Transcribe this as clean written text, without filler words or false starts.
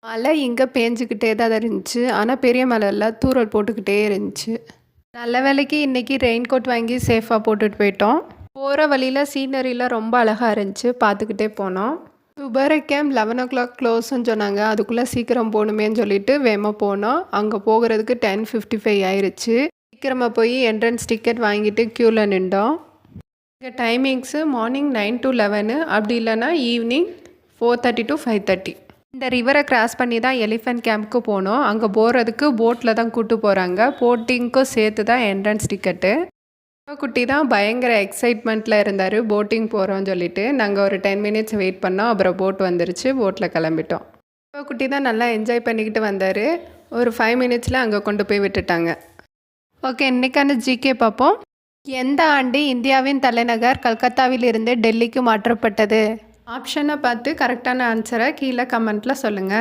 மழை இங்கே பேஞ்சுக்கிட்டே தான் இருந்துச்சு. ஆனால் பெரிய மழை இல்ல, தூறல் போட்டுக்கிட்டே இருந்துச்சு. நல்ல வேளைக்கு இன்றைக்கி ரெயின் கோட் வாங்கி சேஃபாக போட்டுட்டு போயிட்டோம். போகிற வழியில் சீனரிலாம் ரொம்ப அழகாக இருந்துச்சு, பார்த்துக்கிட்டே போனோம். துபாரை கேம்ப் 11 க்ளோஸ்ன்னு சொன்னாங்க. அதுக்குள்ளே சீக்கிரம் போகணுமேன்னு சொல்லிட்டு வேகமாக போனோம். அங்கே போகிறதுக்கு 10:55 ஆயிடுச்சு. சீக்கிரமாக போய் என்ட்ரன்ஸ் டிக்கெட் வாங்கிட்டு க்யூவில் நின்றோம். இங்கே டைமிங்ஸு மார்னிங் 9 to 11, அப்படி இல்லைன்னா ஈவினிங் 4:30 to 5:30. இந்த ரிவரை கிராஸ் பண்ணி தான் எலிஃபென்ட் கேம்ப்க்கு போனோம். அங்கே போகிறதுக்கு போட்டில் தான் கூப்பிட்டு போகிறாங்க. போட்டிங்க்கும் சேர்த்து தான் என்ட்ரன்ஸ் டிக்கெட்டு. குட்டி தான் பயங்கர எக்ஸைட்மெண்ட்டில் இருந்தார் போட்டிங் போகிறோன்னு சொல்லிட்டு. நாங்கள் ஒரு 10 minutes வெயிட் பண்ணோம். அப்புறம் போட் வந்துருச்சு, போட்டில் கிளம்பிட்டோம். குட்டி தான் நல்லா என்ஜாய் பண்ணிக்கிட்டு வந்தார். ஒரு 5 minutesல அங்கே கொண்டு போய் விட்டுட்டாங்க. ஓகே, இன்றைக்கான ஜிகே பார்ப்போம். எந்த ஆண்டு இந்தியாவின் தலைநகர் கல்கத்தாவிலிருந்து டெல்லிக்கு மாற்றப்பட்டது? ஆப்ஷனை பார்த்து கரெக்டான ஆன்சரை கீழே கமெண்ட்டில் சொல்லுங்கள்.